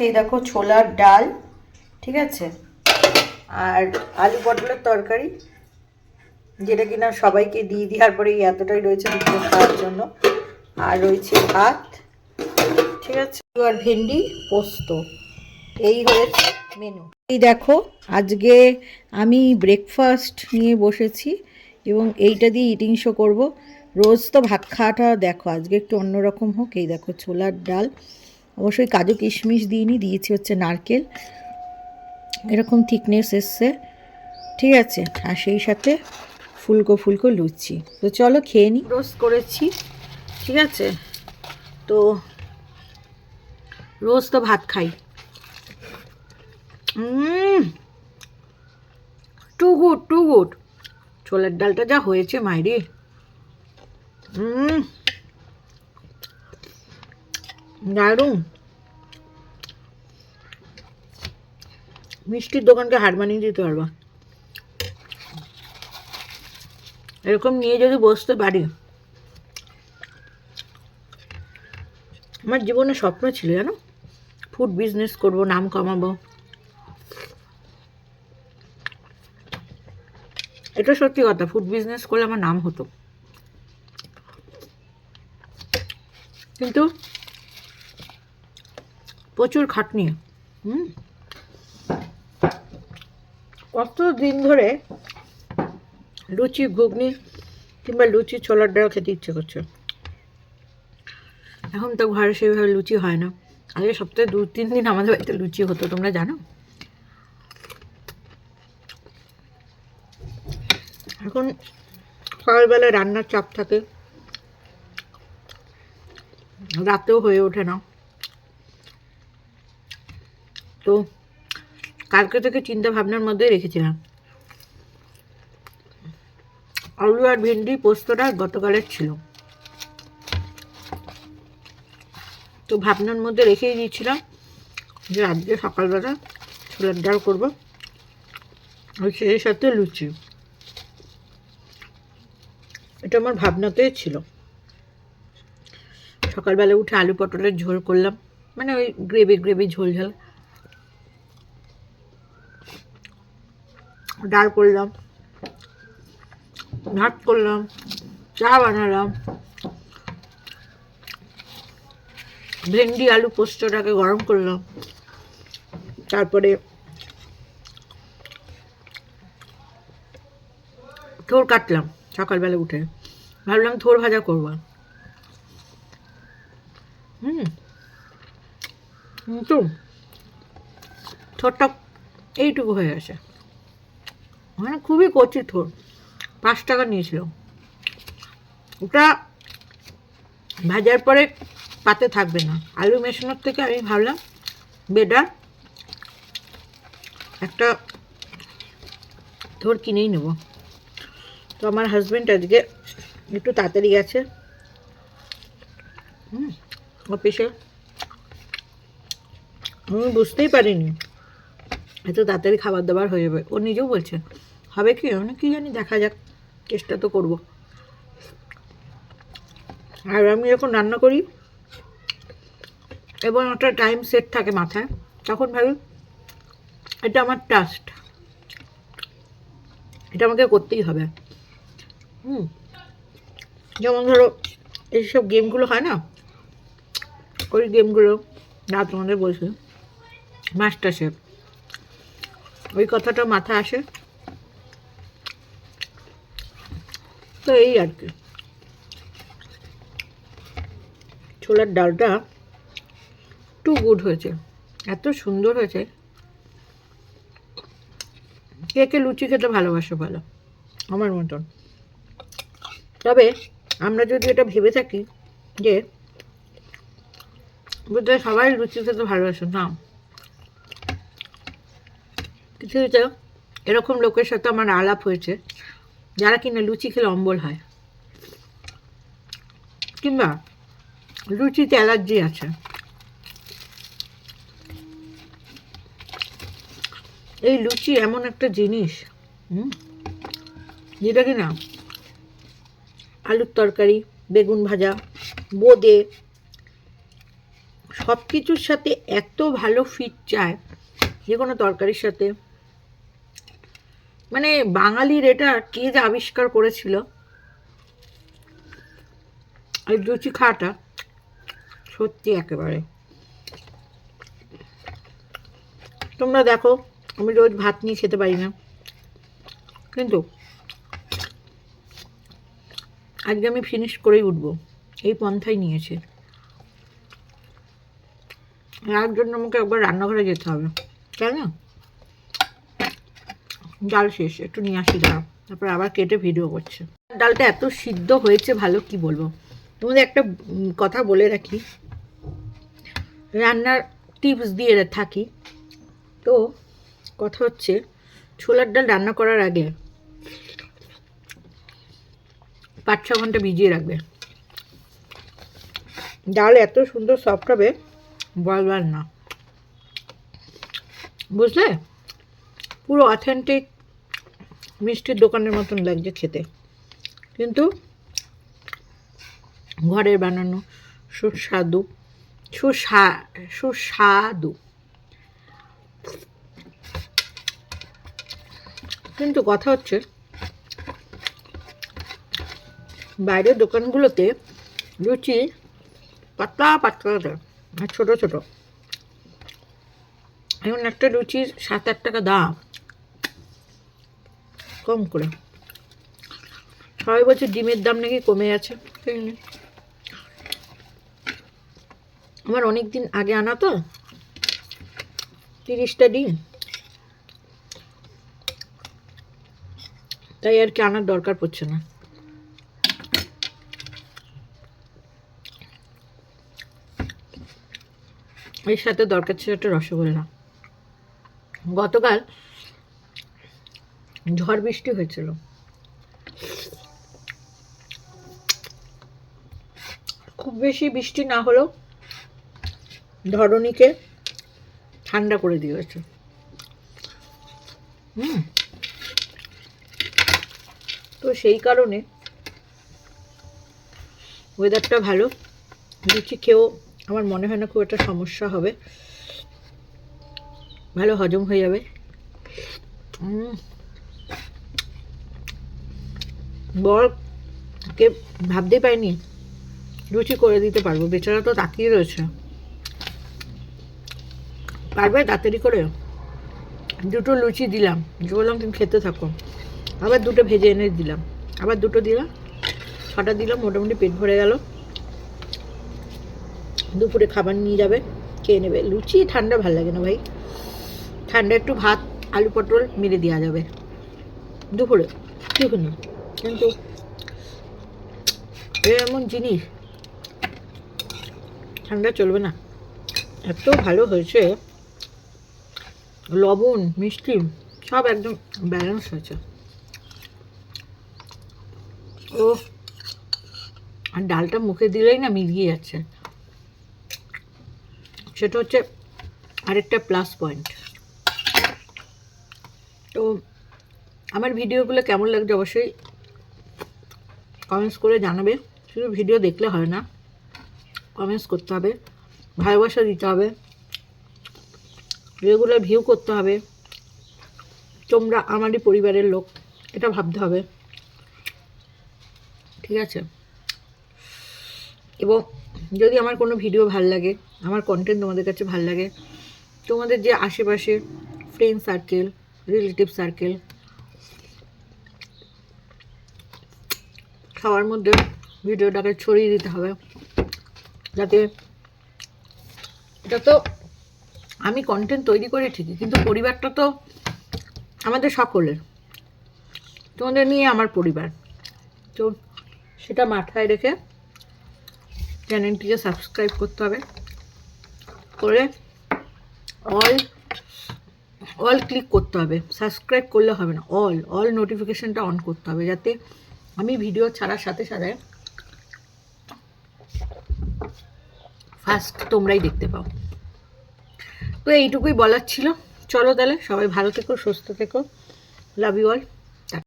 হচ্ছে এই দেখো ছোলার ডাল, ঠিক আছে, আর আলু পটলের তরকারি, যেটা কিনা সবাইকে দিয়ে দেওয়ার পরে এতটাই রয়েছে দুপুরে খাওয়ার জন্য। আর রয়েছে ভাত, ঠিক আছে, আর ভেন্ডি পোস্ত। এই হয়েছে মেনু। এই দেখো আজকে আমি ব্রেকফাস্ট নিয়ে বসেছি এবং এইটা দিয়ে ইটিং শো করবো। রোজ তো ভাত খাওয়াটা দেখো, আজকে একটু অন্যরকম হোক। এই দেখো ছোলার ডাল, অবশ্যই কাজু কিশমিশ দিইনি, দিয়েছি হচ্ছে নারকেল, এরকম থিকনেস এসছে, ঠিক আছে, আর সেই সাথে ফুলকো ফুলকো লুচি। তো চলো খেয়ে নিই। রোস্ট করেছি, ঠিক আছে, তো রোজ তো ভাত খাই। Too good too good. ছোলার ডালটা যা হয়েছে মাইরি, দারুণ। মিষ্টির দোকানকে হার মানিয়ে দিতে পারবা, এরকম নিয়ে যদি বসতে পারি। আমার জীবনে স্বপ্ন ছিল জানো, ফুড বিজনেস করব, নাম কামাবো। এটা সত্যি কথা, ফুড বিজনেস করলে আমার নাম হতো, কিন্তু প্রচুর খাটনি। কত দিন ধরে লুচি ঘুগনি কিংবা লুচি ছোলার ডাল খেতে ইচ্ছে করছে। এখন তো ঘরে সেইভাবে লুচি হয় না। আগে সপ্তাহে 2-3 দিন আমাদের বাড়িতে লুচি হতো, তোমরা জানো। এখন সকালবেলায় রান্নার চাপ থাকে, রাতেও হয়ে ওঠে না। তো কালকে থেকে চিন্তা ভাবনার মধ্যে রেখেছিলাম, আলু আর ভেন্ডি পোস্তটা গতকালের ছিল, তো ভাবনার মধ্যে রেখেই দিয়েছিলাম যে আজকে সকালবেলা ছোলার ডাল করবো, আর সেই সাথে লুচি। এটা আমার ভাবনাতেই ছিল। সকালবেলা উঠে আলু পটলের ঝোল করলাম, মানে ওই গ্রেভি গ্রেভি ঝোল ঝাল, ডাল করলাম, ভাত করলাম, চা বানালাম, ভেন্ডি আলু পোস্তটাকে গরম করলাম, তারপরে থোড় কাটলাম। সকালবেলা উঠে ভাবলাম থোড় ভাজা করবো, কিন্তু থোড়টা এইটুকু হয়ে গেছে, মানে খুবই কচি থোড়। 5 টাকা নিয়েছিল ওটা, ভাজার পরে পাতে থাকবে না। আলু মেশানোর থেকে আমি ভাবলাম বেটার একটা থোড় কিনেই নেব। তো আমার হাজব্যান্ড আজকে একটু তাড়াতাড়ি গেছে অফিসে, আমি বুঝতেই পারিনি এত তাড়াতাড়ি খাবার দাবার হয়ে যাবে। ও নিজেও বলছে হবে কি, মানে কি জানি, দেখা যাক, চেষ্টা তো করব। আর আমি যখন রান্না করি এবং একটা টাইম সেট থাকে মাথায়, তখন ভাবি এটা আমার টাস্ক, এটা আমাকে করতেই হবে। যেমন ধরো এইসব গেমগুলো হয় না, ওই গেমগুলো না তোমাদের বলছি, মাস্টার শেফ, ওই কথাটা মাথায় আসে। তো এই আর কি, ছোলার ডালটা টু গুড হয়েছে, এত সুন্দর হয়েছে। কে কে লুচি খেতে ভালোবাসো ভালো, আমার মতন। তবে আমরা যদি এটা ভেবে থাকি যে বোধহয় সবাই লুচি খেতে ভালোবাসে, না, কিছু কিছু এরকম লোকের সাথে আমার আলাপ হয়েছে যারা কিনা লুচি খেলে অম্বল হয়, কিংবা লুচিতে অ্যালার্জি আছে। এই লুচি এমন একটা জিনিস যেটা কিনা আলুর তরকারি, বেগুন ভাজা, বোঁদে সব কিছুর সাথে এত ভালো ফিট চায়, যে কোনো তরকারির সাথে। মানে বাঙালির এটা কে যে আবিষ্কার করেছিল এই লুচি খাওয়াটা, সত্যি একেবারে। তোমরা দেখো আমি রোজ ভাত নিয়ে খেতে পারি না, কিন্তু আজকে আমি ফিনিশ করেই উঠবো, এই পন্থাই নিয়েছি। এর জন্য আমাকে একবার রান্নাঘরে যেতে হবে, তাই না? ডাল শেষ, একটু নিয়ে আসি দাঁড়াও, তারপর আবার কেটে ভিডিও করছে। ডালটা এত সিদ্ধ হয়েছে ভালো, কি বলবো। তোমাদের একটা কথা বলে রাখি, রান্নার টিপস দিয়ে থাকি তো। কথা হচ্ছে, ছোলার ডাল রান্না করার আগে 5-6 ঘন্টা ভিজিয়ে রাখবে। ডাল এত সুন্দর সফট হবে বলবার না, বুঝলে? পুরো অথেন্টিক মিষ্টির দোকানের মতন লাগছে খেতে, কিন্তু ঘরের বানানো সুস্বাদু সুস্বাদু। কিন্তু কথা হচ্ছে, বাইরের দোকানগুলোতে লুচি পাতলা পাতলা আর ছোটো ছোটো, এখন একটা লুচির 7-8 টাকা দাম, কম করে। সবাই বলছে ডিমের দাম নাকি কমে গেছে। আমার অনেক দিন আগে আনা তো 30টা ডিম, তাই আর কি আনার দরকার পড়ছে না। এর সাথে দরকার ছিল একটা রসগোল্লা। গতকাল ঝড় বৃষ্টি হয়েছিল, খুব বেশি বৃষ্টি না হলেও ধরণীকে ঠান্ডা করে দিয়েছে। তো সেই কারণে ওয়েদারটা ভালো, লুচি খেয়েও আমার মনে হয় না খুব একটা সমস্যা হবে, ভালো হজম হয়ে যাবে। বরকে ভাবতেই পাইনি লুচি করে দিতে পারবো, বেচারা তো তাকিয়ে রয়েছে। পারবে তাড়াতাড়ি করে? 2টো লুচি দিলাম, বললাম তুমি খেতে থাকো, আবার 2টো ভেজে এনে দিলাম, আবার 2টো দিলাম, 6টা দিলাম, মোটামুটি পেট ভরে গেল। দুপুরে খাবার নিয়ে যাবে, খেয়ে নেবে। লুচি ঠান্ডা ভালো লাগে না ভাই, ঠান্ডা একটু ভাত আলু পটল মেরে দেওয়া যাবে দুপুরে টিফিনে, কিন্তু এমন জিনিস ঠান্ডা চলবে না। এত ভালো হয়েছে, লবণ মিষ্টি সব একদম ব্যালেন্স হয়েছে। ও আর ডালটা মুখে দিলেই না মিলিয়ে যাচ্ছে, সেটা হচ্ছে আরেকটা প্লাস পয়েন্ট। তো আমার ভিডিওগুলো কেমন লাগছে অবশ্যই কমেন্টস করে জানাবে। শুধু ভিডিও দেখলে হয় না, কমেন্টস করতে হবে, ভালোবাসা দিতে হবে, রেগুলার ভিউ করতে হবে। তোমরা আমারই পরিবারের লোক, এটা ভাবতে হবে, ঠিক আছে? এবং যদি আমার কোনো ভিডিও ভাল লাগে, আমার কন্টেন্ট তোমাদের কাছে ভাল লাগে, তোমাদের যে আশেপাশে ফ্রেন্ড সার্কেল, রিলেটিভ সার্কেল, সবার মধ্যে ভিডিওটাকে ছড়িয়ে দিতে হবে, যাতে এটা তো আমি কন্টেন্ট তৈরি করি ঠিকই, কিন্তু পরিবারটা তো আমাদের সকলের, তোমাদের নিয়ে আমার পরিবার। তো সেটা মাথায় রেখে চ্যানেলটিকে সাবস্ক্রাইব করতে হবে, করে অল ক্লিক করতে হবে। সাবস্ক্রাইব করলে হবে না, অল নোটিফিকেশানটা অন করতে হবে, যাতে আমি ভিডিও ছাড়ার সাথে সাথে ফার্স্ট তোমরাই দেখতে পাও। তো এইটুকুই বলার ছিল। চলো তাহলে, সবাই ভালো থেকো, সুস্থ থেকো, লাভ ইউ অল।